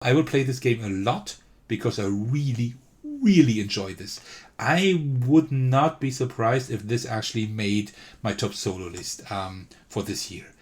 I will play this game a lot because I really, really enjoy this. I would not be surprised if this actually made my top solo list for this year.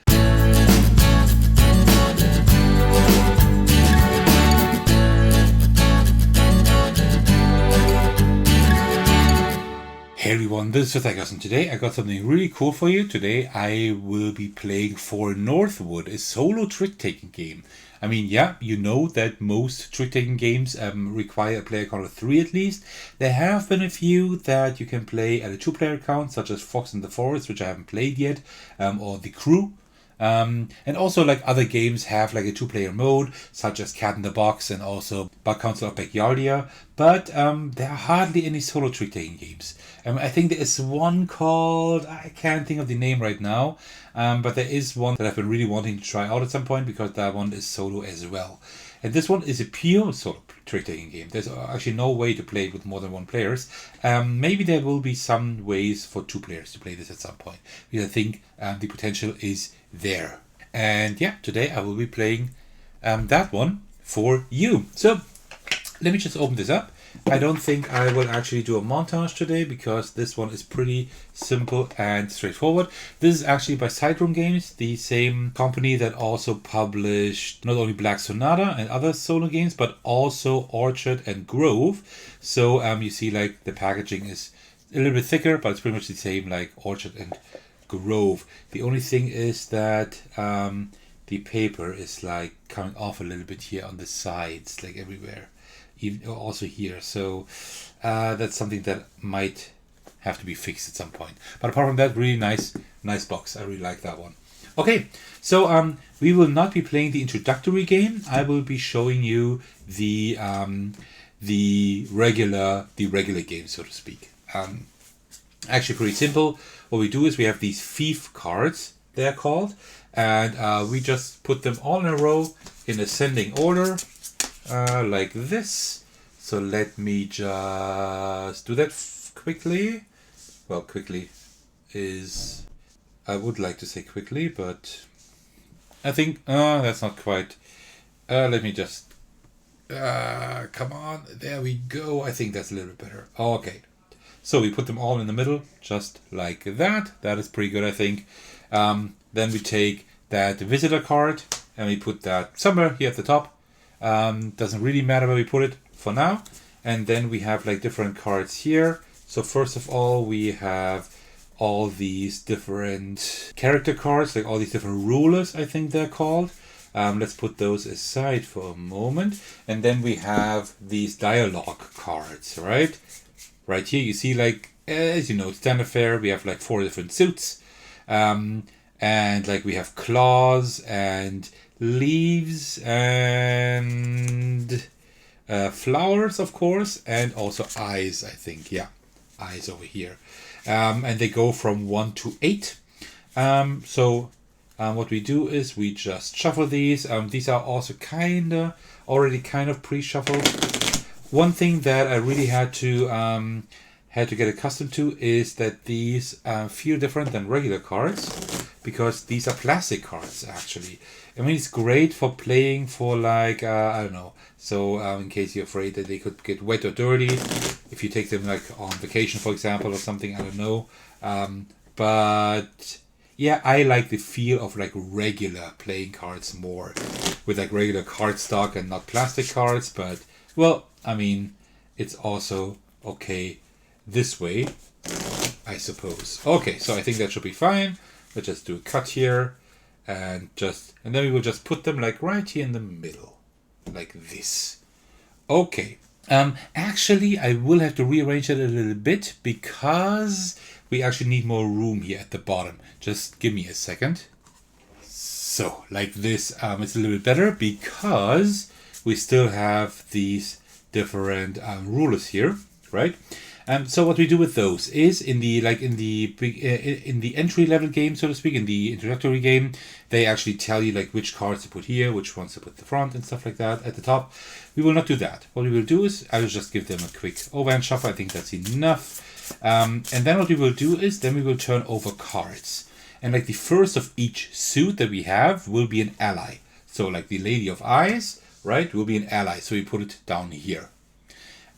Hey everyone, this is Thecos, and today I got something really cool for you. Today I will be playing For Northwood, a solo trick-taking game. I mean, yeah, you know that most trick-taking games require a player count of 3 at least. There have been a few that you can play at a 2-player count, such as Fox in the Forest, which I haven't played yet, or The Crew. And also like other games have like a 2-player mode, such as Cat in the Box and also Bug Council of Backyardia, but there are hardly any solo trick-taking games. I think there is one called, I can't think of the name right now, but there is one that I've been really wanting to try out at some point because that one is solo as well. And this one is a pure solo trick-taking game. There's actually no way to play it with more than 1 players. Maybe there will be some ways for 2 players to play this at some point, because I think the potential is there. And yeah, today I will be playing that one for you. So let me just open this up. I don't think I will actually do a montage today because this one is pretty simple and straightforward. This is actually by Sideroom Games, the same company that also published not only Black Sonata and other solo games, but also Orchard and Grove. So you see like the packaging is a little bit thicker, but it's pretty much the same like Orchard and Grove. The only thing is that the paper is like coming off a little bit here on the sides, like everywhere. Even also here, so that's something that might have to be fixed at some point. But apart from that, really nice box. I really like that one. Okay, so we will not be playing the introductory game. I will be showing you the regular game, so to speak. Actually, pretty simple. What we do is we have these fief cards. They're called, and we just put them all in a row in ascending order. Like this. So let me just do that quickly. Well, quickly is... I would like to say quickly, but I think... that's not quite... let me just... come on. There we go. I think that's a little bit better. Okay. So we put them all in the middle, just like that. That is pretty good, I think. Then we take that visitor card, and we put that somewhere here at the top. Doesn't really matter where we put it for now. And then we have like different cards here. So first of all, we have all these different character cards, like all these different rulers, I think they're called. Let's put those aside for a moment. And then we have these dialogue cards, right? Right here, you see like, as you know, standard fare, we have like 4 different suits. And like we have claws and leaves and flowers, of course, and also eyes, I think. Yeah, eyes over here. And they go from 1 to 8. So what we do is we just shuffle these. These are also already kind of pre-shuffled. One thing that I really had to get accustomed to is that these feel different than regular cards, because these are plastic cards actually. I mean, it's great for playing for like, I don't know, so in case you're afraid that they could get wet or dirty, if you take them like on vacation, for example, or something, I don't know. But yeah, I like the feel of like regular playing cards more, with like regular cardstock and not plastic cards. But, well, I mean, it's also okay this way, I suppose. Okay, so I think that should be fine. Let's just do a cut here. And then we will just put them like right here in the middle, like this. Okay. Actually, I will have to rearrange it a little bit because we actually need more room here at the bottom. Just give me a second. So, like this, it's a little bit better because we still have these different rulers here, right? So what we do with those is in the entry level game, so to speak, in the introductory game, they actually tell you like which cards to put here, which ones to put at the front and stuff like that at the top. We will not do that. What we will do is I will just give them a quick overhand shuffle. I think that's enough. And then what we will do is then we will turn over cards. And like the first of each suit that we have will be an ally. So like the Lady of Eyes right, will be an ally. So we put it down here.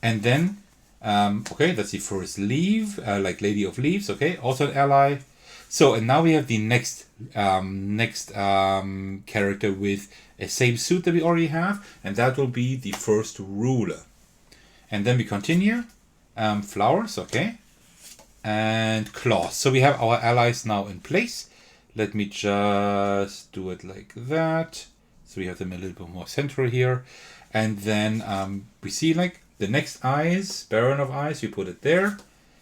And then, okay, that's the first leaf, like Lady of Leaves, okay, also an ally. So, and now we have the next character with a same suit that we already have, and that will be the first ruler. And then we continue, flowers, okay, and claws. So we have our allies now in place. Let me just do it like that. So we have them a little bit more central here. And then we see like the next eyes, Baron of Eyes, we put it there.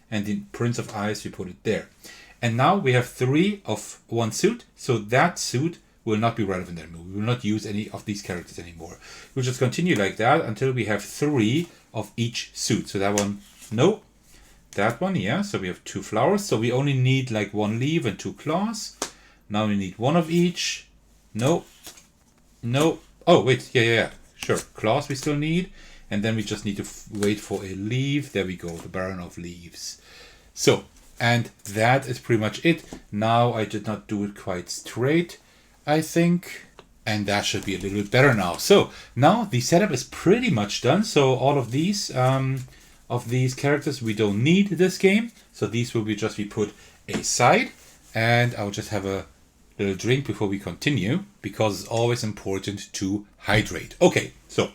And the Prince of Eyes, we put it there. And now we have 3 of one suit. So that suit will not be relevant anymore. We will not use any of these characters anymore. We'll just continue like that until we have 3 of each suit. So that one, no. That one, yeah. So we have 2 flowers. So we only need like 1 leaf and 2 claws. Now we need 1 of each. No. No. Oh, wait. Yeah. Sure. Claws we still need. And then we just need to wait for a leaf. There we go. The Baron of Leaves. So, and that is pretty much it. Now I did not do it quite straight, I think. And that should be a little bit better now. So now the setup is pretty much done. So all of these characters we don't need this game. So these will just be put aside. And I'll just have a little drink before we continue, because it's always important to hydrate. Okay, so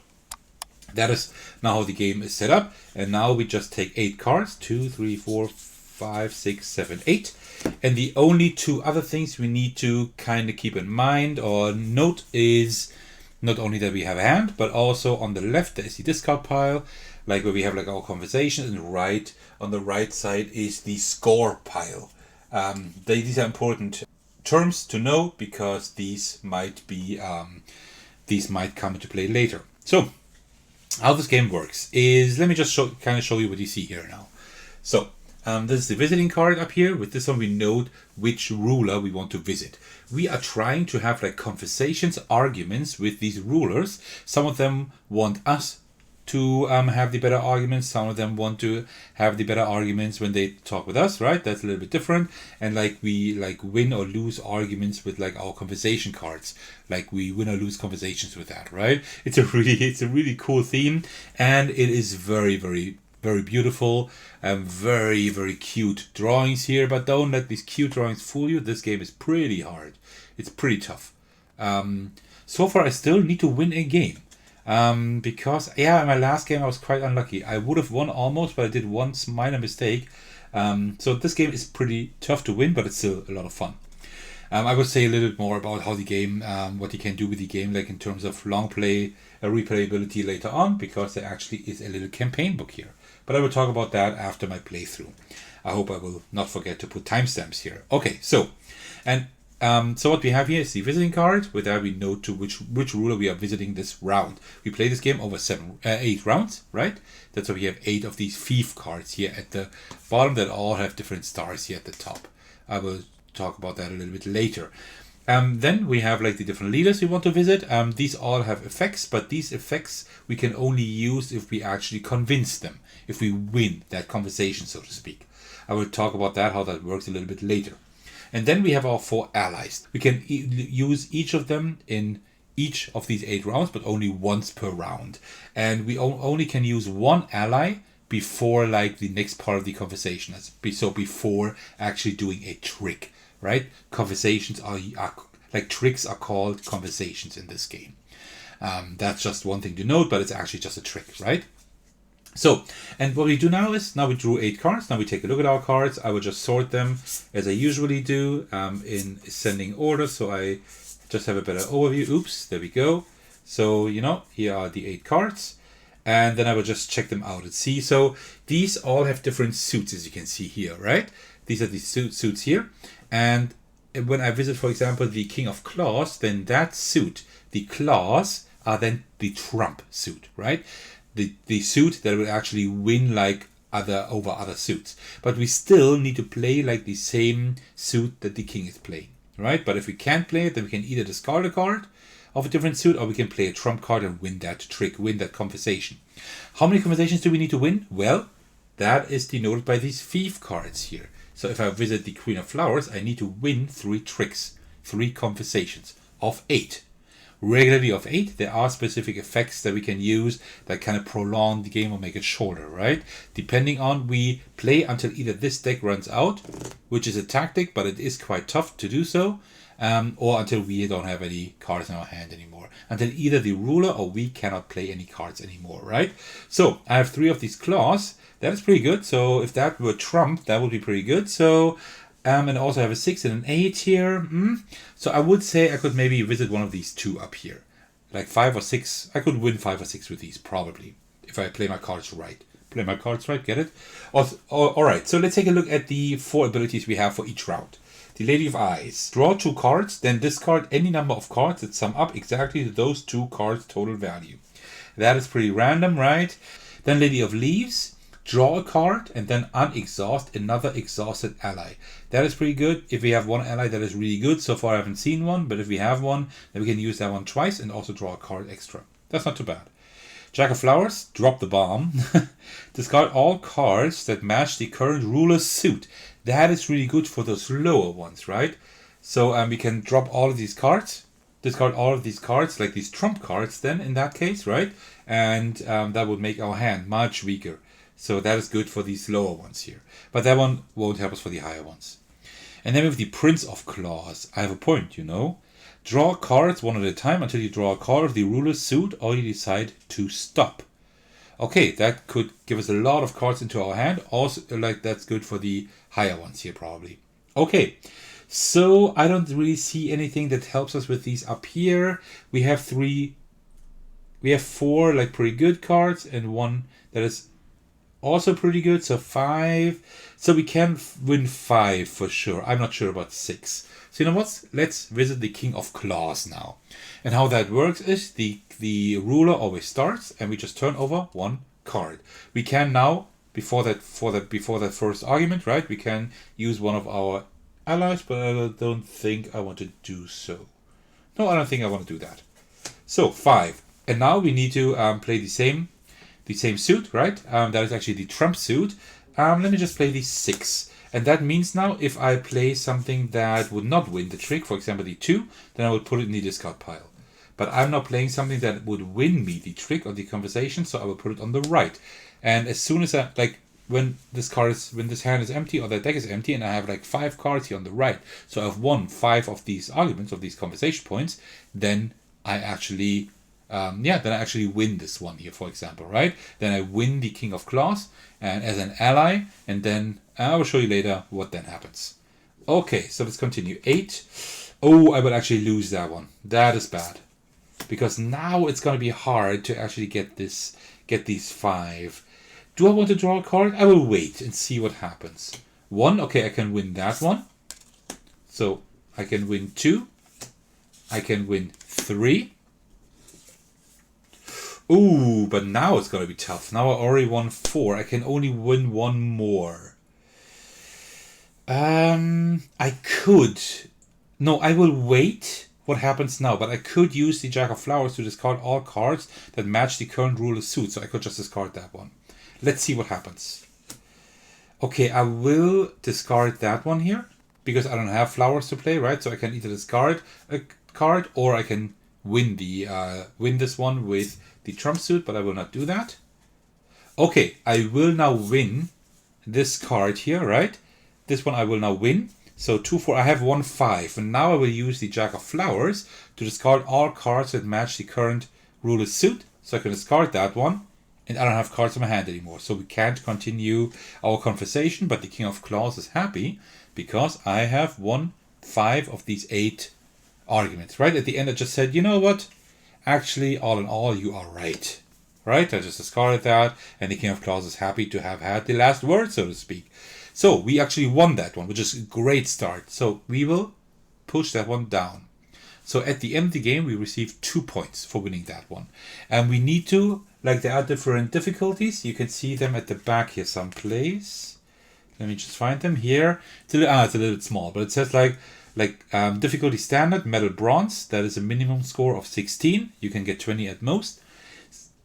that is now how the game is set up. And now we just take 8 cards. 2, 3, 4, 5, 6, 7, 8. And the only 2 other things we need to kind of keep in mind or note is not only that we have a hand, but also on the left there is the discard pile, like where we have like our conversations, and right on the right side is the score pile. These are important terms to know, because these might come into play later. So how this game works is, let me just show you what you see here now. So this is the visiting card up here. With this one we note which ruler we want to visit. We are trying to have like conversations, arguments with these rulers. Some of them want us to have the better arguments. Some of them want to have the better arguments when they talk with us, right? That's a little bit different. And like we win or lose arguments with like our conversation cards. Like we win or lose conversations with that, right? It's a really cool theme, and it is very, very, very beautiful and very, very cute drawings here. But don't let these cute drawings fool you. This game is pretty hard. It's pretty tough. So far I still need to win a game. Because in my last game I was quite unlucky. I would have won almost, but I did one minor mistake. So this game is pretty tough to win, but it's still a lot of fun. I will say a little bit more about how the game, what you can do with the game, like in terms of long play, replayability later on, because there actually is a little campaign book here. But I will talk about that after my playthrough. I hope I will not forget to put timestamps here. Okay, so what we have here is the visiting card. With that we note to which ruler we are visiting this round. We play this game over 8 rounds, right? That's why we have 8 of these fief cards here at the bottom that all have different stars here at the top. I will talk about that a little bit later. Then we have like the different leaders we want to visit. These all have effects, but these effects we can only use if we actually convince them, if we win that conversation, so to speak. I will talk about that, how that works a little bit later. And then we have our 4 allies. We can use each of them in each of these 8 rounds, but only once per round. And we only can use 1 ally before like the next part of the conversation. So before actually doing a trick, right? Conversations are like tricks are called conversations in this game. That's just one thing to note, but it's actually just a trick, right? So, and what we do now is, now we drew 8 cards. Now we take a look at our cards. I will just sort them as I usually do in ascending order. So I just have a better overview. Oops, there we go. So, here are the 8 cards. And then I will just check them out and see. So these all have different suits, as you can see here, right? These are the suits here. And when I visit, for example, the King of Claws, then that suit, the claws, are then the trump suit, right? The suit that will actually win like over other suits. But we still need to play like the same suit that the king is playing, right? But if we can't play it, then we can either discard a card of a different suit, or we can play a trump card and win that trick, win that conversation. How many conversations do we need to win? Well, that is denoted by these fief cards here. So if I visit the Queen of Flowers, I need to win 3 tricks, 3 conversations of 8. regularly of 8, there are specific effects that we can use that kind of prolong the game or make it shorter, right? Depending on, we play until either this deck runs out, which is a tactic, but it is quite tough to do so, or until we don't have any cards in our hand anymore. Until either the ruler or we cannot play any cards anymore, right? So I have 3 of these claws. That is pretty good. So if that were Trump, that would be pretty good. So, and I also have a 6 and an 8 here. So I would say I could maybe visit one of these 2 up here. Like 5 or 6. I could win 5 or 6 with these, probably. If I play my cards right. Play my cards right, get it? Also, alright, so let's take a look at the 4 abilities we have for each round. The Lady of Eyes. Draw 2 cards, then discard any number of cards that sum up exactly to those 2 cards' total value. That is pretty random, right? Then Lady of Leaves. Draw a card and then unexhaust another exhausted ally. That is pretty good. If we have one ally that is really good, so far I haven't seen one, but if we have one, then we can use that one twice and also draw a card extra. That's not too bad. Jack of Flowers, drop the bomb. Discard all cards that match the current ruler's suit. That is really good for those lower ones, right? So we can drop all of these cards, discard all of these cards, like these trump cards then in that case, right? And that would make our hand much weaker. So that is good for these lower ones here. But that one won't help us for the higher ones. And then with the Prince of Claws, I have a point, you know. Draw cards one at a time until you draw a card of the ruler's suit or you decide to stop. Okay, that could give us a lot of cards into our hand. Also, like that's good for the higher ones here probably. Okay, so I don't really see anything that helps us with these up here. We have 4 like pretty good cards and 1 that is also pretty good, so 5. So we can win 5 for sure. I'm not sure about 6. So you know what? Let's visit the King of Claws now. And how that works is the ruler always starts and we just turn over 1 card. We can now, before that first argument, right? We can use one of our allies, but I don't think I want to do so. No, I don't think I want to do that. So 5. And now we need to play the same suit, right? That is actually the trump suit. Let me just play the 6. And that means now if I play something that would not win the trick, for example the 2, then I would put it in the discard pile. But I'm not playing something that would win me the trick or the conversation, so I will put it on the right. And as soon as when this hand is empty or that deck is empty and I have like 5 cards here on the right, so I've won 5 of these arguments, of these conversation points, then I actually win this one here, for example, right? Then I win the King of Claws and as an ally, and then I will show you later what then happens. Okay, so let's continue. 8. Oh, I will actually lose that one. That is bad. Because now it's going to be hard to actually get these 5. Do I want to draw a card? I will wait and see what happens. 1, okay, I can win that one. So I can win 2. I can win 3. Ooh, but now it's going to be tough. Now I already won 4. I can only win 1 more. I could. No, I will wait what happens now. But I could use the Jack of Flowers to discard all cards that match the current ruler's suit. So I could just discard that one. Let's see what happens. Okay, I will discard that one here. Because I don't have flowers to play, right? So I can either discard a card or I can win this one with the trump suit, but I will not do that. Okay, I will now win this card here, right? This one I will now win. So 2, 4, I have 1, 5. And now I will use the Jack of Flowers to discard all cards that match the current ruler's suit. So I can discard that one. And I don't have cards in my hand anymore. So we can't continue our conversation, but the King of Claws is happy because I have won 5 of these 8 arguments, right? At the end I just said, you know what? Actually, all in all, you are right. Right? I just discarded that, and the King of Claws is happy to have had the last word, so to speak. So we actually won that one, which is a great start. So we will push that one down. So at the end of the game, we receive 2 points for winning that one. And we need to, like there are different difficulties. You can see them at the back here someplace. Let me just find them here. It's a little bit small, but it says difficulty standard, metal bronze, that is a minimum score of 16. You can get 20 at most.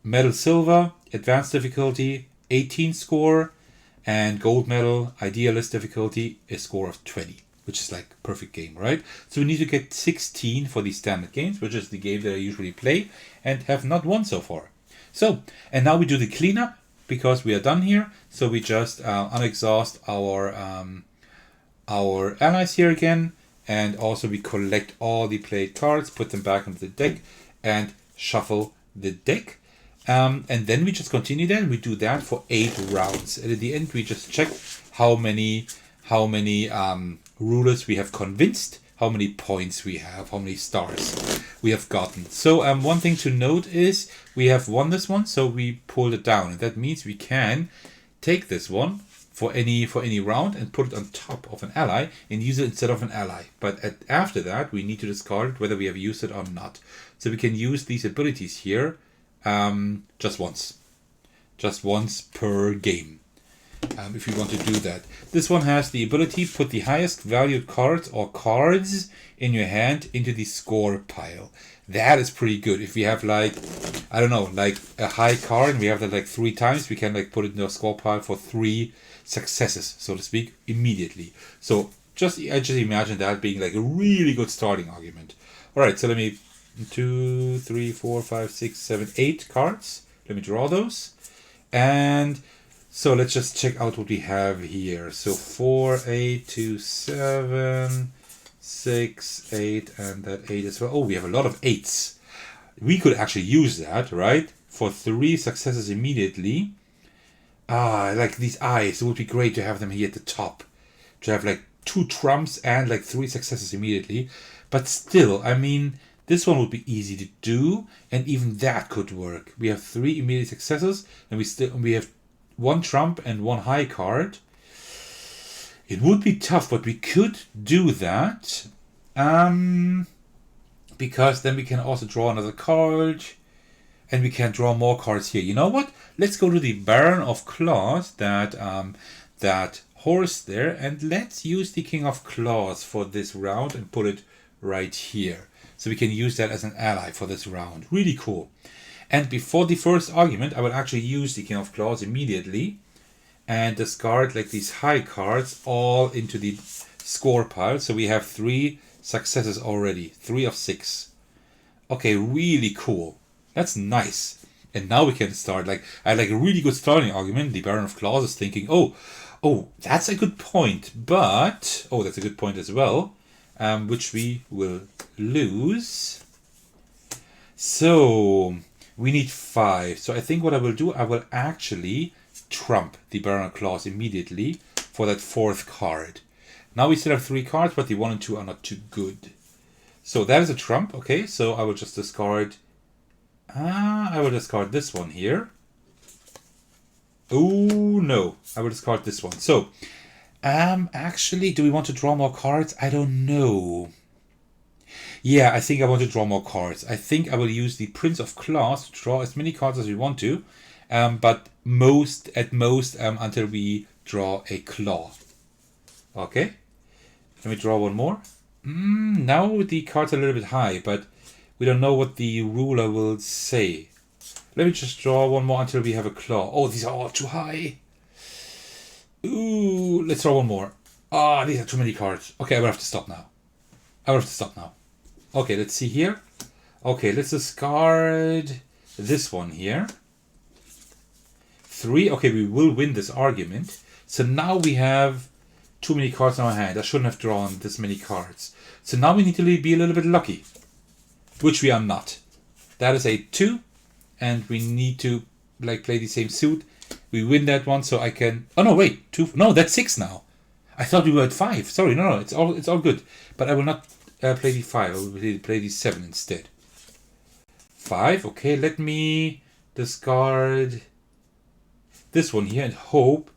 Metal silver, advanced difficulty, 18 score. And gold medal, idealist difficulty, a score of 20. which is like perfect game, right? So we need to get 16 for these standard games, which is the game that I usually play and have not won so far. So, and now we do the cleanup because we are done here. So we just unexhaust our allies here again, and also we collect all the played cards, put them back into the deck, and shuffle the deck. And then we just continue that, and we do that for 8 rounds. And at the end, we just check how many rulers we have convinced, how many points we have, how many stars we have gotten. So one thing to note is we have won this one, so we pulled it down, and that means we can take this one for any round and put it on top of an ally and use it instead of an ally. But after that, we need to discard it whether we have used it or not. So we can use these abilities here just once per game. If you want to do that. This one has the ability, put the highest valued cards or cards in your hand into the score pile. That is pretty good. If we have like, I don't know, like a high card and we have that like 3 times, we can like put it in our score pile for 3 successes, so to speak, immediately. So I just imagine that being like a really good starting argument. Alright, so let me 2, 3, 4, 5, 6, 7, 8 cards. Let me draw those. And so let's just check out what we have here. So 4, 8, 2, 7, 6, 8, and that 8 as well. Oh, we have a lot of 8s. We could actually use that, right? For 3 successes immediately. Like these eyes. It would be great to have them here at the top. To have like 2 trumps and like 3 successes immediately. But still, I mean, this one would be easy to do. And even that could work. We have 3 immediate successes. And we have 1 trump and 1 high card. It would be tough, but we could do that. Because then we can also draw another card. And we can draw more cards here. You know what? Let's go to the Baron of Claws, that horse there. And let's use the King of Claws for this round and put it right here. So we can use that as an ally for this round. Really cool. And before the first argument, I will actually use the King of Claws immediately and discard like these high cards all into the score pile. So we have 3 successes already, 3 of 6. Okay, really cool. That's nice. And now we can start. Like I had like a really good starting argument. The Baron of Claws is thinking, oh, that's a good point. But that's a good point as well, which we will lose. So we need 5. So I think what I will do, I will actually trump the Baron of Claws immediately for that 4th card. Now we still have 3 cards, but the 1 and 2 are not too good. So that is a trump. Okay, so I will just discard. I will discard this one here. Oh no, I will discard this one. So, actually, do we want to draw more cards? I don't know. Yeah, I think I want to draw more cards. I think I will use the Prince of Claws to draw as many cards as we want to, but at most until we draw a claw. Okay, let me draw one more. Now the cards are a little bit high, but we don't know what the ruler will say. Let me just draw one more until we have a claw. Oh, these are all too high. Ooh, let's draw one more. These are too many cards. Okay, I will have to stop now. Okay, let's see here. Okay, let's discard this one here. 3. Okay, we will win this argument. So now we have too many cards in our hand. I shouldn't have drawn this many cards. So now we need to be a little bit lucky. Which we are not. That is a 2. And we need to like play the same suit. We win that one, so I can. Oh no, wait, 2. No, that's 6 now. I thought we were at 5. Sorry, no, it's all good. But I will not play the 5. I will play the 7 instead. 5. Okay, let me discard this one here and hope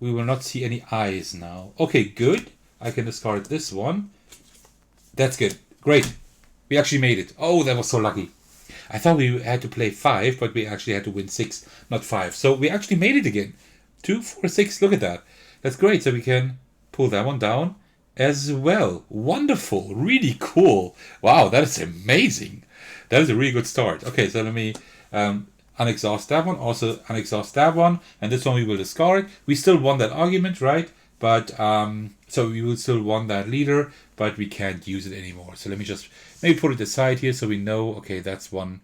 we will not see any eyes now. Okay, good. I can discard this one. That's good. Great. We actually made it. Oh, that was so lucky. I thought we had to play 5, but we actually had to win 6, not 5. So we actually made it again. 2, 4, 6. Look at that. That's great. So we can pull that one down as well. Wonderful. Really cool. Wow, that is amazing. That is a really good start. Okay, so let me unexhaust that one. Also unexhaust that one. And this one we will discard. We still won that argument, right? but so we will still want that leader, but we can't use it anymore. So let me just maybe put it aside here so we know, okay, that's one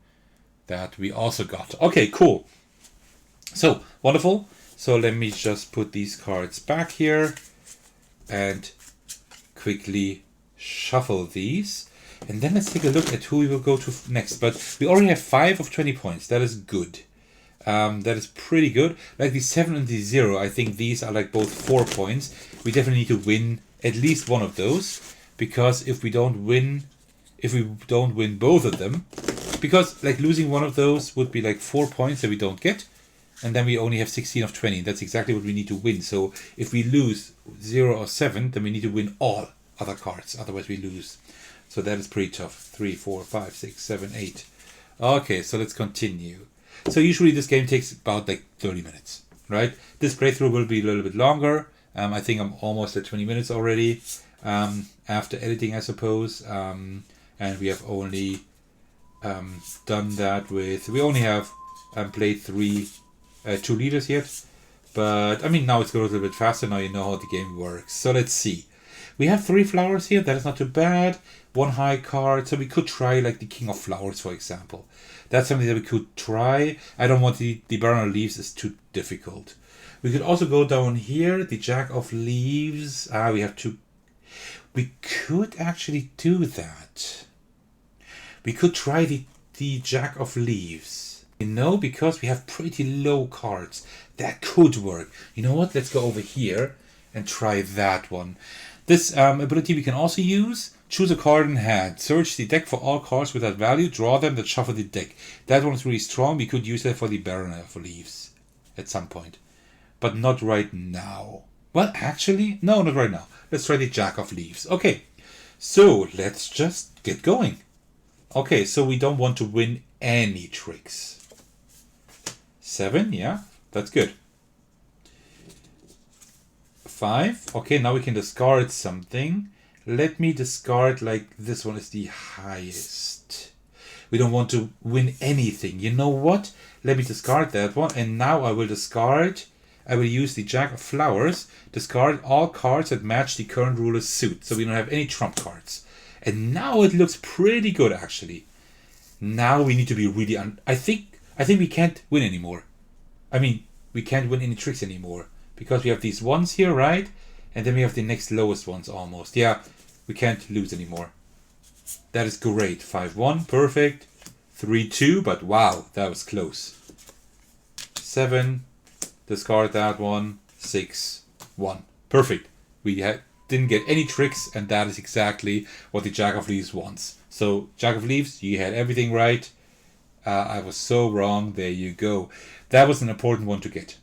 that we also got. Okay, cool. So, wonderful. So let me just put these cards back here and quickly shuffle these. And then let's take a look at who we will go to next. But we already have 5 of 20 points. That is good. That is pretty good. Like the 7 and the 0, I think these are like both 4 points. We definitely need to win at least one of those. Because if we don't win both of them, because like losing one of those would be like 4 points that we don't get. And then we only have 16 of 20. That's exactly what we need to win. So if we lose 0 or 7, then we need to win all other cards. Otherwise we lose. So that is pretty tough. 3, 4, 5, 6, 7, 8. Okay, so let's continue. So usually this game takes about like 30 minutes, right? This playthrough will be a little bit longer. I think I'm almost at 20 minutes already. After editing, I suppose. And we have only done that with... We only have played 2 leaders yet. But, I mean, now it's going a little bit faster. Now you know how the game works. So let's see. We have 3 flowers here. That is not too bad. 1 high card. So we could try, like, the King of Flowers, for example. That's something that we could try. I don't want the Baron of Leaves. Is too difficult. We could also go down here. The Jack of Leaves. We have 2. We could actually do that. We could try the Jack of Leaves. You know, because we have pretty low cards. That could work. You know what? Let's go over here and try that one. This ability we can also use. Choose a card in hand. Search the deck for all cards with that value. Draw them, then shuffle the deck. That one is really strong. We could use that for the Baron of Leaves at some point. But not right now. Well, actually, no, not right now. Let's try the Jack of Leaves. Okay, so let's just get going. Okay, so we don't want to win any tricks. 7, yeah, that's good. 5, okay, now we can discard something. Let me discard, like, this one is the highest. We don't want to win anything. You know what? Let me discard that one, and now I will discard... I will use the Jack of Flowers, discard all cards that match the current ruler's suit, so we don't have any trump cards. And now it looks pretty good, actually. Now we need to be really... I think we can't win anymore. I mean, we can't win any tricks anymore. Because we have these ones here, right? And then we have the next lowest ones almost. Yeah, we can't lose anymore. That is great. 5-1, perfect. 3-2, but wow, that was close. 7... Discard that one. 6, 1. Perfect. We didn't get any tricks, and that is exactly what the Jack of Leaves wants. So, Jack of Leaves, you had everything right. I was so wrong. There you go. That was an important one to get.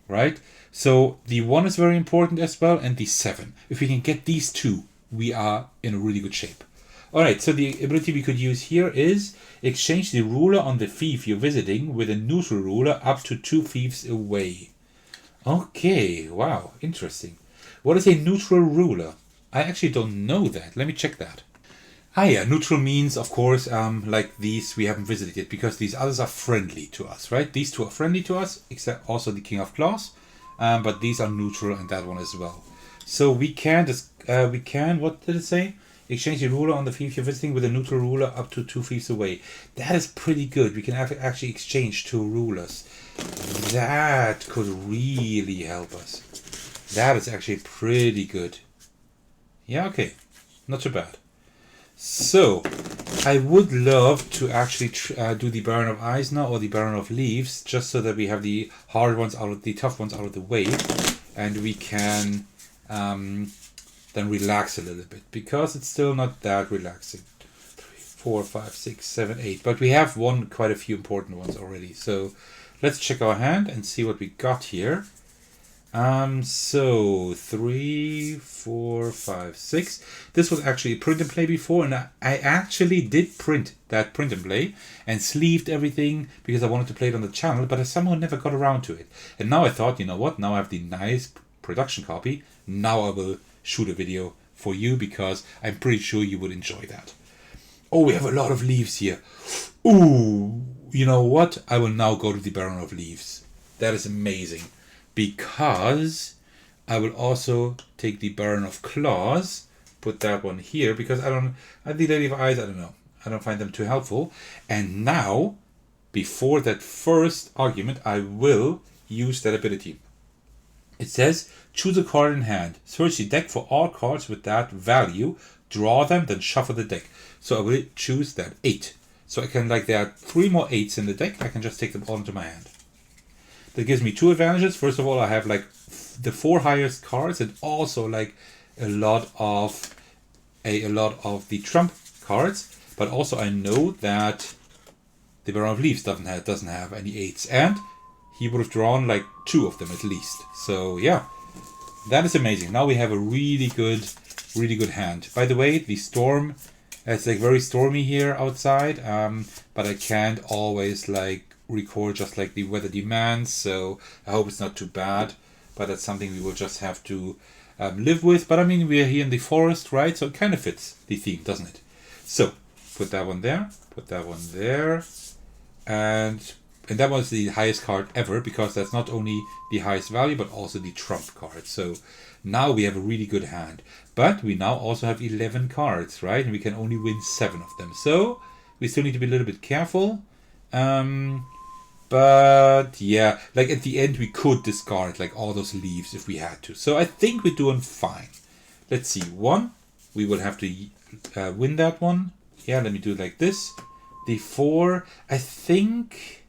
Right? So, the 1 is very important as well, and the 7. If we can get these 2, we are in a really good shape. Alright, so the ability we could use here is exchange the ruler on the fief you're visiting with a neutral ruler up to 2 fiefs away. Okay, wow, interesting. What is a neutral ruler? I actually don't know that. Let me check that. Yeah, neutral means, of course, like these we haven't visited yet because these others are friendly to us, right? These 2 are friendly to us, except also the King of Claws, but these are neutral and that one as well. So we can, what did it say? Exchange the ruler on the fief you're visiting with a neutral ruler up to 2 fiefs away. That is pretty good. We can actually exchange 2 rulers. That could really help us. That is actually pretty good. Yeah, okay. Not too bad. So, I would love to actually do the Baron of Eyes now or the Baron of Leaves, just so that we have the hard ones out of the tough ones out of the way, and we can then relax a little bit, because it's still not that relaxing. 3, 4, 5, 6, 7, 8. But we have won quite a few important ones already. So let's check our hand and see what we got here. So 3, 4, 5, 6. This was actually a print and play before, and I actually did print that print and play and sleeved everything because I wanted to play it on the channel, but I somehow never got around to it. And now I thought, you know what? Now I have the nice production copy. Now I will shoot a video for you because I'm pretty sure you would enjoy that. Oh, we have a lot of leaves here. Ooh, you know what? I will now go to the Baron of Leaves. That is amazing because I will also take the Baron of Claws, put that one here, because the Lady of Eyes, I don't know. I don't find them too helpful. And now, before that first argument, I will use that ability. It says, choose a card in hand. Search the deck for all cards with that value. Draw them, then shuffle the deck. So I will choose that 8. So I can, there are 3 more 8s in the deck. I can just take them all into my hand. That gives me 2 advantages. First of all, I have the 4 highest cards and also a lot of the trump cards. But also I know that the Baron of Leaves doesn't have any 8s, and he would have drawn 2 of them at least. So yeah, that is amazing. Now we have a really good hand. By the way, the storm, it's very stormy here outside, but I can't always record just the weather demands, so I hope it's not too bad, but that's something we will just have to live with. But I mean, we are here in the forest, right? So it kind of fits the theme, doesn't it? So put that one there, put that one there, and that was the highest card ever, because that's not only the highest value but also the trump card. So now we have a really good hand, but we now also have 11 cards, right? And we can only win 7 of them, so we still need to be a little bit careful. But yeah, at the end we could discard all those leaves if we had to. So I think we're doing fine. Let's see, 1, we will have to win that one. Yeah, let me do it like this. The 4, I think,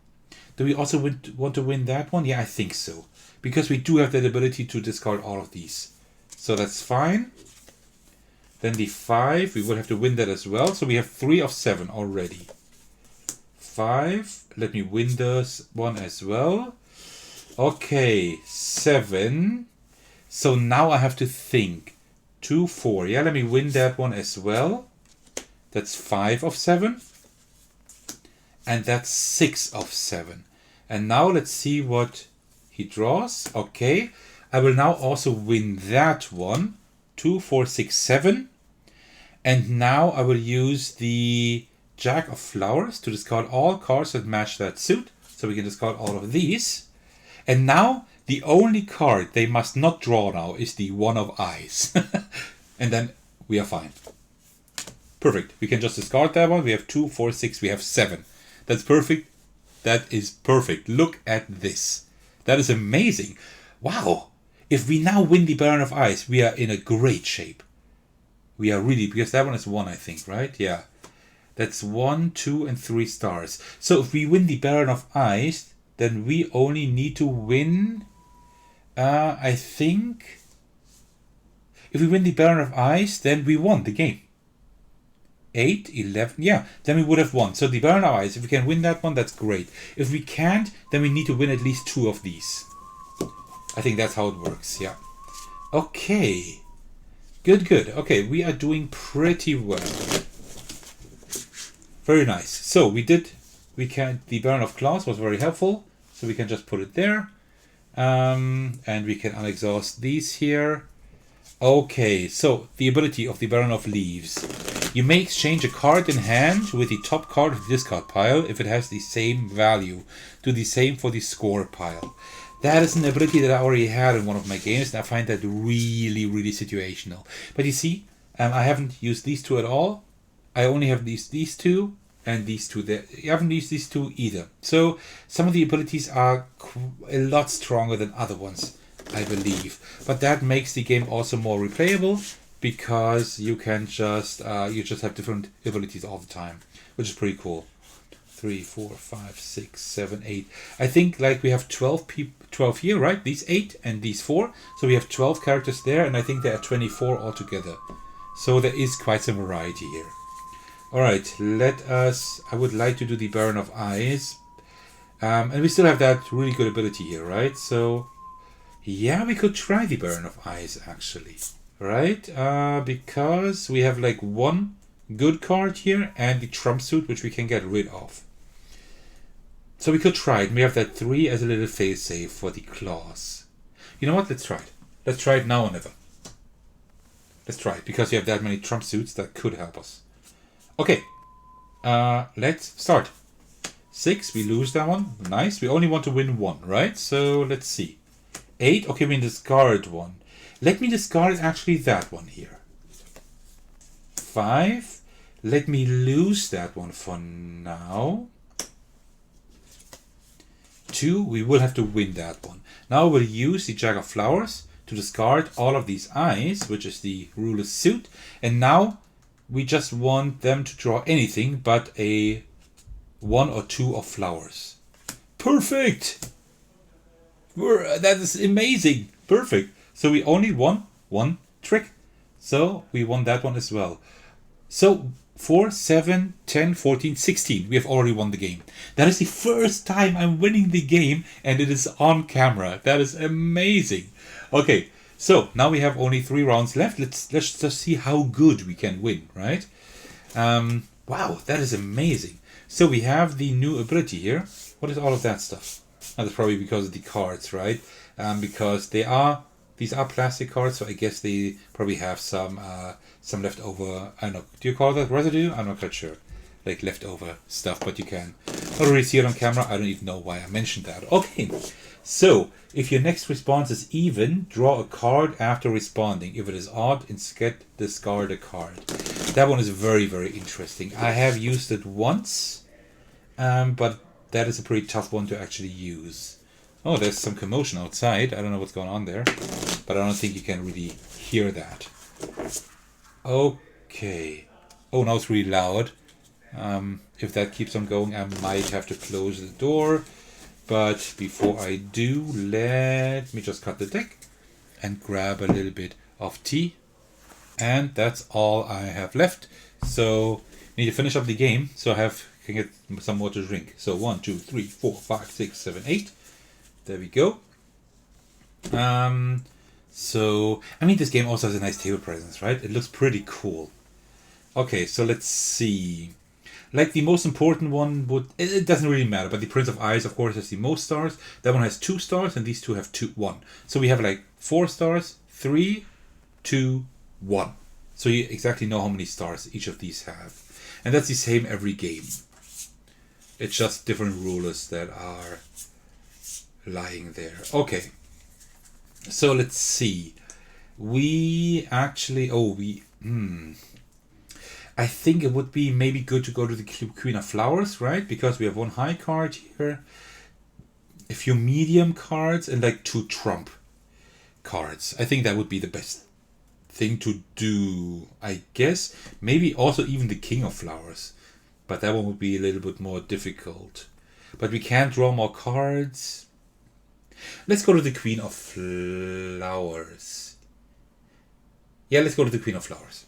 do we also want to win that one? Yeah, I think so, because we do have that ability to discard all of these. So that's fine. Then the 5, we will have to win that as well. So we have 3 of 7 already. 5, let me win this one as well. Okay, 7. So now I have to think. 2, 4. Yeah, let me win that one as well. That's 5 of 7. And that's 6 of 7. And now let's see what he draws. Okay, I will now also win that one. 2, 4, 6, 7. And now I will use the Jack of Flowers to discard all cards that match that suit. So we can discard all of these. And now the only card they must not draw now is the One of Eyes. And then we are fine. Perfect. We can just discard that one. We have 2, 4, 6. We have 7. That's perfect. That is perfect. Look at this. That is amazing. Wow. If we now win the Baron of Eyes, we are in a great shape. We are really, because that one is 1, I think, right? Yeah. That's 1, 2, and 3 stars. So if we win the Baron of Eyes, then we only need to win, I think, if we win the Baron of Eyes, then we won the game. 8, 11, yeah, then we would have won. So the Baron of Eyes, if we can win that one, that's great. If we can't, then we need to win at least 2 of these. I think that's how it works, yeah. Okay. Good. Okay, we are doing pretty well. Very nice. So the Baron of Claws was very helpful. So we can just put it there. And we can unexhaust these here. Okay, so the ability of the Baron of Leaves. You may exchange a card in hand with the top card of the discard pile if it has the same value. Do the same for the score pile. That is an ability that I already had in one of my games, and I find that really, really situational. But you see, I haven't used these 2 at all. I only have these 2 and these 2 there. I haven't used these 2 either. So some of the abilities are a lot stronger than other ones, I believe. But that makes the game also more replayable, because you can just have different abilities all the time, which is pretty cool. 3, 4, 5, 6, 7, 8. I think we have 12 here, right? These 8 and these 4. So we have 12 characters there, and I think there are 24 altogether. So there is quite some variety here. Alright, I would like to do the Baron of Eyes. And we still have that really good ability here, right? So, yeah, we could try the Baron of Eyes, actually. Right? Because we have 1 good card here and the trump suit, which we can get rid of. So we could try it. We have that 3 as a little fail-safe for the claws. You know what? Let's try it. Let's try it now or never. Let's try it, because we have that many trump suits that could help us. Okay. Let's start. 6, we lose that one. Nice. We only want to win 1, right? So let's see. 8, okay, we discard 1. Let me discard actually that one here. 5. Let me lose that one for now. 2. We will have to win that one. Now we'll use the Jack of Flowers to discard all of these eyes, which is the ruler's suit. And now we just want them to draw anything but a 1 or 2 of flowers. Perfect! That is amazing. Perfect. So we only won one trick. So we won that one as well. So 4, 7, 10, 14, 16. We have already won the game. That is the first time I'm winning the game and it is on camera. That is amazing. Okay, so now we have only 3 rounds left. Let's just see how good we can win, right? Wow, that is amazing. So we have the new ability here. What is all of that stuff? That's probably because of the cards, right? Because these are plastic cards, so I guess they probably have some leftover, I don't know, do you call that residue? I'm not quite sure. Like leftover stuff, but you can not really see it on camera. I don't even know why I mentioned that. Okay, so if your next response is even, draw a card after responding. If it is odd, instead discard a card. That one is very, very interesting. I have used it once, but that is a pretty tough one to actually use. Oh, there's some commotion outside. I don't know what's going on there, but I don't think you can really hear that. Okay. Oh, now it's really loud. If that keeps on going, I might have to close the door. But before I do, let me just cut the deck and grab a little bit of tea. And that's all I have left. So I need to finish up the game so I can get some more to drink. So 1, 2, 3, 4, 5, 6, 7, 8. There we go. So I mean, this game also has a nice table presence, right? It looks pretty cool. Okay, so let's see. Like the most important one it doesn't really matter, but the Prince of Ice, of course, has the most stars. That one has 2 stars, and these two have 1. So we have like 4 stars, 3, 2, 1. So you exactly know how many stars each of these have. And that's the same every game. It's just different rulers that are lying there. Okay. So let's see. We actually... I think it would be maybe good to go to the Queen of Flowers, right? Because we have 1 high card here, a few medium cards, and like 2 trump cards. I think that would be the best thing to do, I guess. Maybe also even the King of Flowers. But that one would be a little bit more difficult. But we can draw more cards. Let's go to the Queen of Flowers. Yeah, let's go to the Queen of Flowers.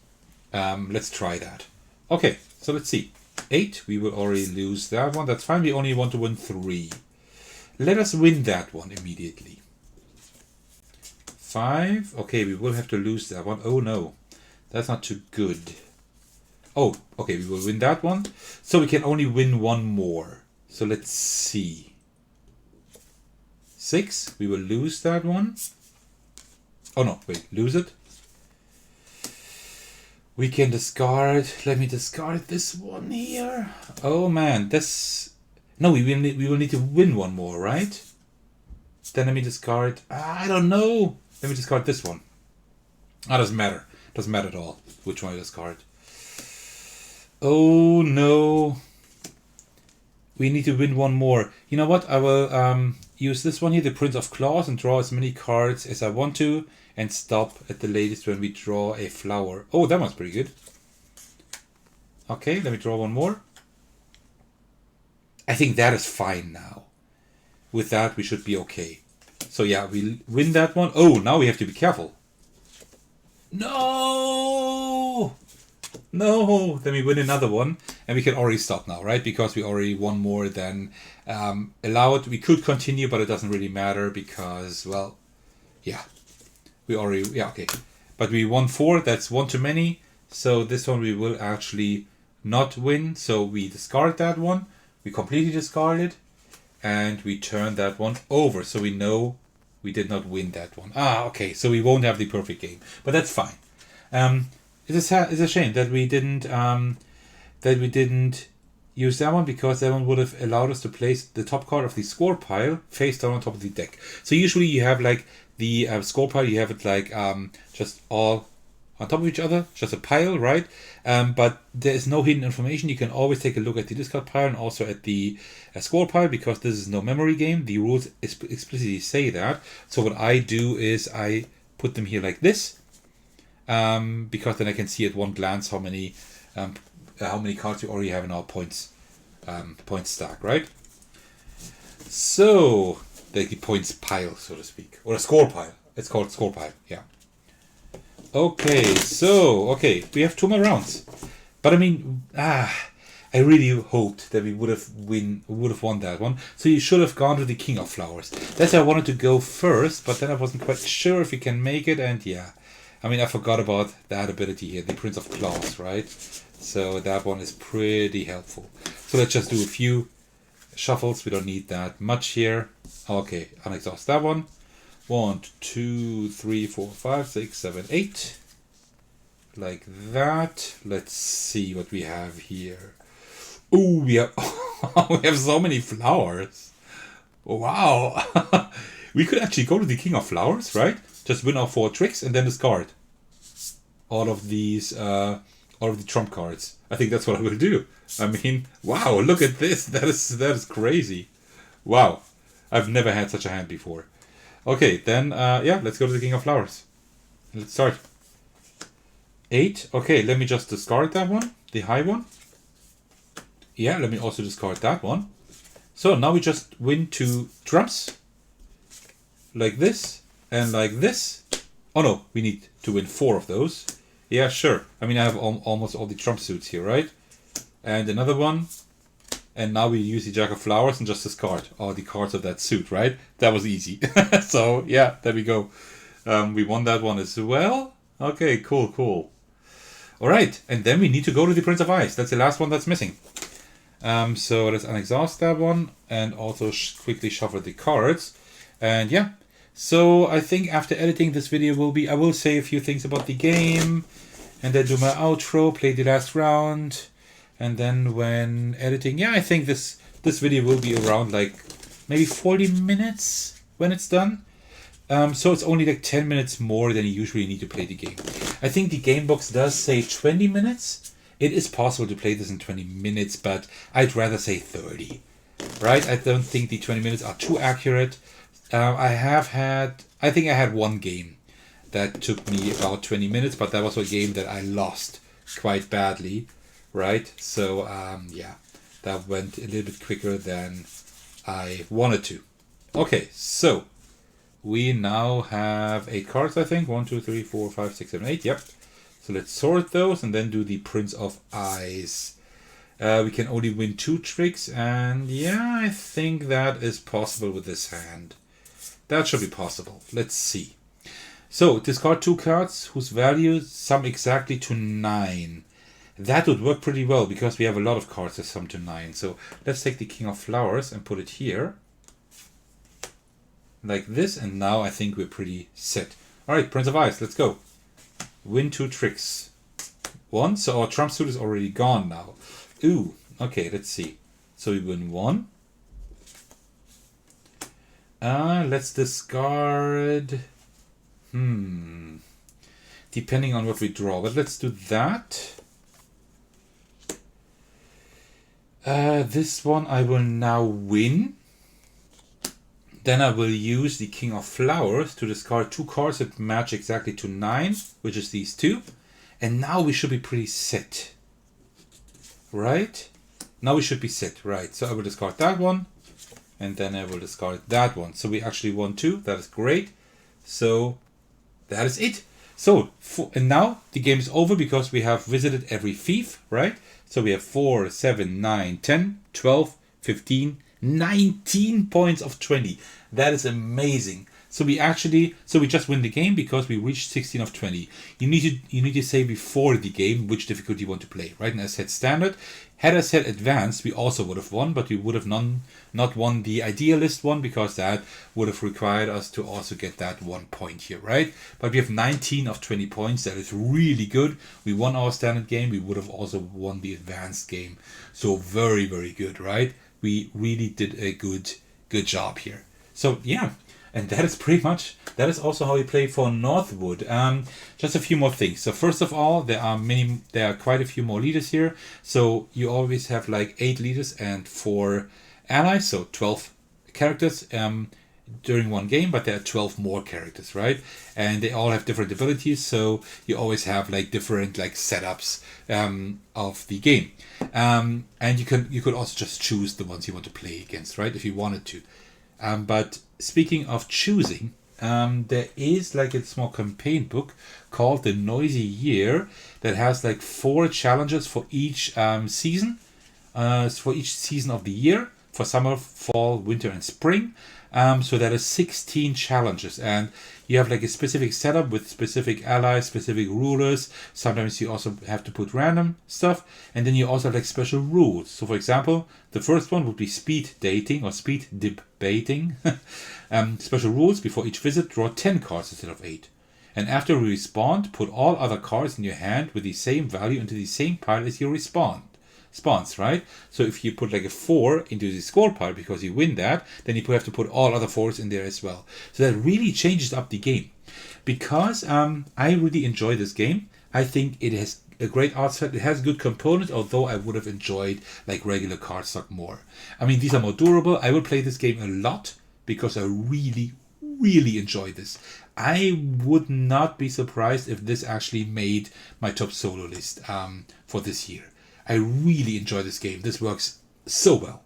Let's try that. Okay, so let's see. 8, we will already lose that one. That's fine, we only want to win 3. Let us win that one immediately. 5, okay, we will have to lose that one. Oh no, that's not too good. Oh, okay, we will win that one. So we can only win 1 more. So let's see. 6, we will lose that one. Oh no, wait, lose it. We can discard, let me discard this one here. Oh man, this... No, we will need to win 1 more, right? Then let me discard, I don't know. Let me discard this one. Doesn't matter. Doesn't matter at all which one I discard. Oh no. We need to win 1 more. You know what, I will use this one here, the Prince of Claws, and draw as many cards as I want to. And stop at the latest when we draw a flower. Oh, that one's pretty good. Okay, let me draw 1 more. I think that is fine now. With that, we should be okay. So yeah, we win that one. Oh, now we have to be careful. No! No! Then we win another one. And we can already stop now, right? Because we already won more than allowed. We could continue, but it doesn't really matter because, well, yeah. We already, yeah, okay. But we won 4, that's 1 too many. So this one we will actually not win. So we discard that one. We completely discard it. And we turn that one over. So we know we did not win that one. Okay. So we won't have the perfect game. But that's fine. It's a shame that we didn't use that one, because that one would have allowed us to place the top card of the score pile face down on top of the deck. So usually you have like The score pile, you have it like just all on top of each other, just a pile, right? But there is no hidden information. You can always take a look at the discard pile and also at the score pile, because this is no memory game. The rules explicitly say that. So what I do is I put them here like this, because then I can see at one glance how many cards we already have in our points stack, right? So the points pile, so to speak, or a score pile. It's called score pile, yeah. Okay, we have 2 more rounds, but I mean, I really hoped that we would have won that one. So you should have gone to the King of Flowers. That's why I wanted to go first, but then I wasn't quite sure if we can make it, and yeah, I mean, I forgot about that ability here, the Prince of Claws, right? So that one is pretty helpful. So let's just do a few shuffles. We don't need that much here. Okay, unexhaust that one. 1, 2, 3, 4, 5, 6, 7, 8. Like that. Let's see what we have here. Ooh, we have we have so many flowers. Wow. We could actually go to the King of Flowers, right? Just win our 4 tricks and then discard all of these all of the trump cards. I think that's what I will do. I mean, wow, look at this. That is crazy. Wow. I've never had such a hand before. Okay, then, yeah, let's go to the King of Flowers. Let's start. 8. Okay, let me just discard that one, the high one. Yeah, let me also discard that one. So now we just win 2 trumps. Like this, and like this. Oh no, we need to win 4 of those. Yeah, sure. I mean, I have almost all the trump suits here, right? And another one. And now we use the Jack of Flowers and just discard all the cards of that suit, right? That was easy. So, yeah, there we go. We won that one as well. Okay, cool. All right, and then we need to go to the Prince of Ice. That's the last one that's missing. So let's unexhaust that one and also quickly shuffle the cards. And yeah, so I think after editing this video I will say a few things about the game and then do my outro, play the last round. And then when editing, yeah, I think this video will be around like maybe 40 minutes when it's done. So it's only like 10 minutes more than you usually need to play the game. I think the game box does say 20 minutes. It is possible to play this in 20 minutes, but I'd rather say 30, right? I don't think the 20 minutes are too accurate. I think I had one game that took me about 20 minutes, but that was a game that I lost quite badly. Right, so yeah, that went a little bit quicker than I wanted to. Okay, so we now have 8 cards, I think. 1, 2, 3, 4, 5, 6, 7, 8. Yep. So let's sort those and then do the Prince of Ice. We can only win 2 tricks, and yeah, I think that is possible with this hand. That should be possible. Let's see. So discard 2 cards whose values sum exactly to 9. That would work pretty well because we have a lot of cards that sum to 9. So let's take the King of Flowers and put it here. Like this, and now I think we're pretty set. Alright, Prince of Ice, let's go. Win 2 tricks. 1, so our trump suit is already gone now. Ooh, okay, let's see. So we win 1. Let's discard... Depending on what we draw, but let's do that. This one I will now win. Then I will use the King of Flowers to discard 2 cards that match exactly to 9, which is these 2. And now we should be pretty set. Right? Now we should be set, right. So I will discard that one. And then I will discard that one. So we actually won 2. That is great. So that is it. So, and now the game is over because we have visited every fief, right? So we have 4, 7, 9, 10, 12, 15, 19 points of 20. That is amazing. So we just win the game because we reached 16 of 20. You need to say before the game which difficulty you want to play, right? And I said standard. Had I said advanced, we also would have won, but we would have not won the idealist one because that would have required us to also get that 1 point here, right? But we have 19 of 20 points. That is really good. We won our standard game. We would have also won the advanced game. So very, very good, right? We really did a good job here. So yeah, And that is pretty much, that is also how we play For Northwood. Just a few more things. So first of all, there are quite a few more leaders here. So you always have like 8 leaders and 4 allies, so 12 characters during one game, but there are 12 more characters, right? And they all have different abilities, so you always have like different like setups of the game. And you could also just choose the ones you want to play against, right? If you wanted to. But speaking of choosing, there is like a small campaign book called The Noisy Year that has like 4 challenges for each season, for each season of the year, for summer, fall, winter, and spring. So that is 16 challenges, and you have like a specific setup with specific allies, specific rulers. Sometimes you also have to put random stuff, and then you also have like special rules. So for example, the first one would be speed dating or speed debating. Special rules: before each visit, draw 10 cards instead of 8. And after we respond, put all other cards in your hand with the same value into the same pile as your response, right? So if you put like a 4 into the score pile because you win that, then you have to put all other 4s in there as well. So that really changes up the game. Because I really enjoy this game. I think it has a great art set. It has good components, although I would have enjoyed like regular cardstock more. I mean, these are more durable. I will play this game a lot because I really, really enjoy this. I would not be surprised if this actually made my top solo list for this year. I really enjoy this game. This works so well.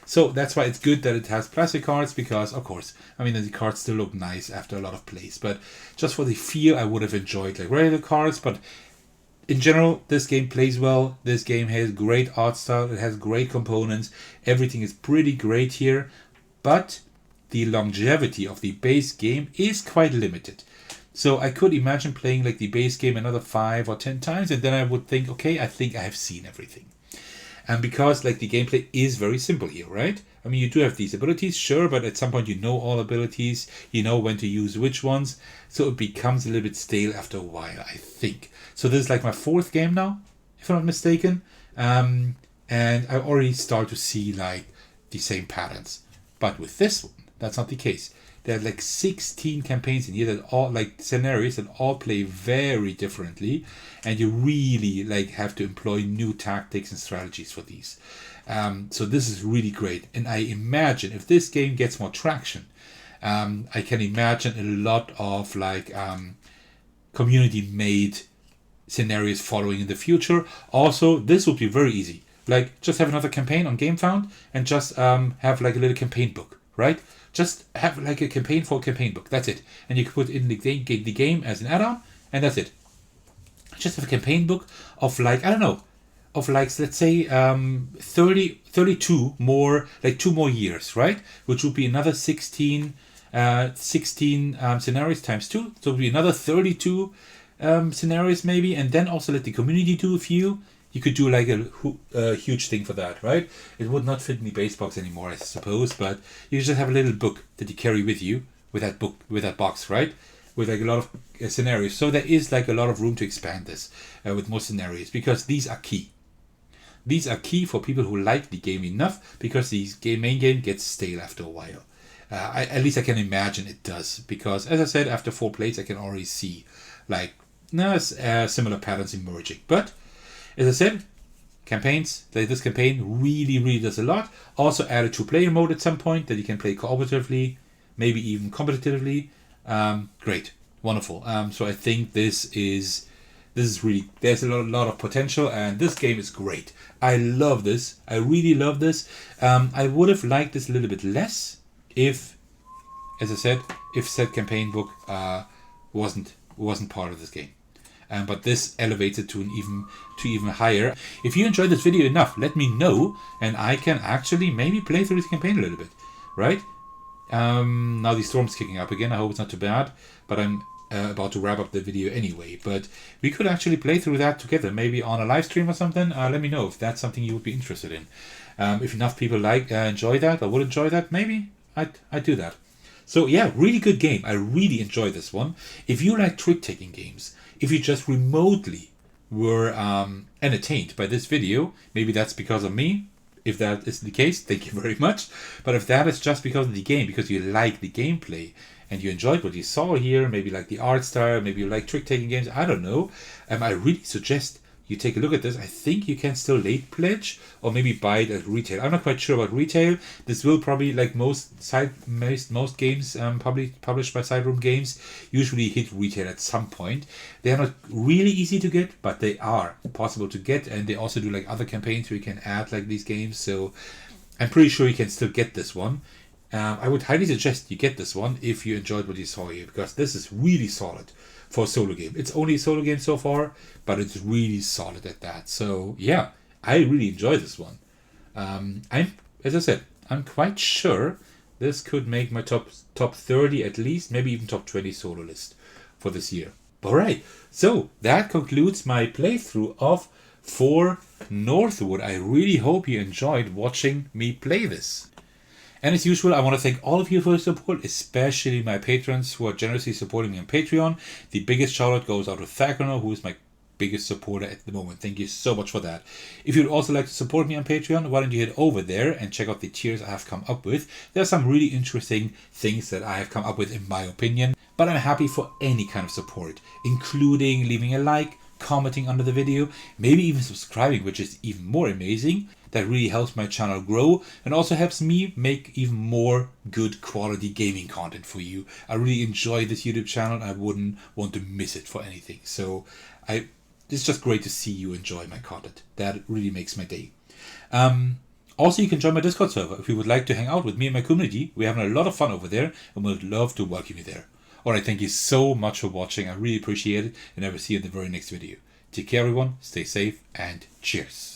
So that's why it's good that it has plastic cards, because of course, I mean, the cards still look nice after a lot of plays, but just for the feel, I would have enjoyed like regular cards. But in general, this game plays well. This game has great art style. It has great components. Everything is pretty great here, but the longevity of the base game is quite limited. So I could imagine playing like the base game another 5 or 10 times, and then I would think, okay, I think I have seen everything. And because like the gameplay is very simple here, right? I mean, you do have these abilities, sure, but at some point you know all abilities, you know when to use which ones, so it becomes a little bit stale after a while, I think. So this is like my 4th game now, if I'm not mistaken, and I already start to see like the same patterns. But with this one, that's not the case. There are like 16 campaigns in here that all like scenarios that all play very differently, and you really like have to employ new tactics and strategies for these. So this is really great, and I imagine if this game gets more traction, I can imagine a lot of like community-made scenarios following in the future. Also, this would be very easy. Like just have another campaign on GameFound and just have like a little campaign book, right? Just have like a campaign for a campaign book. That's it. And you can put in the game as an add-on, and that's it. Just have a campaign book of like, I don't know, of like, let's say 32 more, like 2 more years, right? Which would be another 16 scenarios times 2. So it would be another 32 scenarios maybe. And then also let the community do a few. You could do like a huge thing for that, right? It would not fit in the base box anymore, I suppose, but you just have a little book that you carry with you with that book, with that box, right? With like a lot of scenarios. So there is like a lot of room to expand this with more scenarios, because these are key. These are key for people who like the game enough, because the main game gets stale after a while. At least I can imagine it does, because as I said, after 4 plays, I can already see like similar patterns emerging. But as I said, campaigns, like this campaign really, really does a lot. Also added 2-player mode at some point that you can play cooperatively, maybe even competitively. Great, wonderful. So I think this is really, there's a lot of potential, and this game is great. I love this. I really love this. I would have liked this a little bit less if, as I said, if said campaign book wasn't part of this game. But this elevates it to even higher. If you enjoyed this video enough, let me know, and I can actually maybe play through this campaign a little bit, right? Now the storm's kicking up again. I hope it's not too bad, but I'm about to wrap up the video anyway. But we could actually play through that together, maybe on a live stream or something. Let me know if that's something you would be interested in. If enough people enjoy that or would enjoy that, maybe I'd do that. So yeah, really good game. I really enjoyed this one. If you like trick-taking games, if you just remotely were entertained by this video, maybe that's because of me, If that is the case, thank you very much. But if that is just because of the game, because you like the gameplay and you enjoyed what you saw here, maybe like the art style, maybe you like trick-taking games, I don't know, I really suggest you take a look at this. I think you can still late pledge or maybe buy it at retail. I'm not quite sure about retail. This will probably, like most games published by Sideroom Games, usually hit retail at some point. They are not really easy to get, but they are possible to get, and they also do like other campaigns where you can add like these games. So I'm pretty sure you can still get this one. I would highly suggest you get this one if you enjoyed what you saw here, because this is really solid for a solo game. It's only a solo game so far, but it's really solid at that. So yeah, I really enjoy this one. As I said, I'm quite sure this could make my top 30 at least, maybe even top 20 solo list for this year. Alright, so that concludes my playthrough of For Northwood. I really hope you enjoyed watching me play this. And as usual, I want to thank all of you for your support, especially my patrons who are generously supporting me on Patreon. The biggest shout out goes out to Thecos, who is my biggest supporter at the moment. Thank you so much for that. If you'd also like to support me on Patreon, why don't you head over there and check out the tiers I have come up with. There are some really interesting things that I have come up with in my opinion, but I'm happy for any kind of support, including leaving a like, commenting under the video, maybe even subscribing, which is even more amazing. That really helps my channel grow and also helps me make even more good quality gaming content for you. I really enjoy this YouTube channel and I wouldn't want to miss it for anything. So it's just great to see you enjoy my content. That really makes my day. Also, you can join my Discord server if you would like to hang out with me and my community. We're having a lot of fun over there and would love to welcome you there. Alright, thank you so much for watching. I really appreciate it, and I will see you in the very next video. Take care everyone, stay safe, and cheers.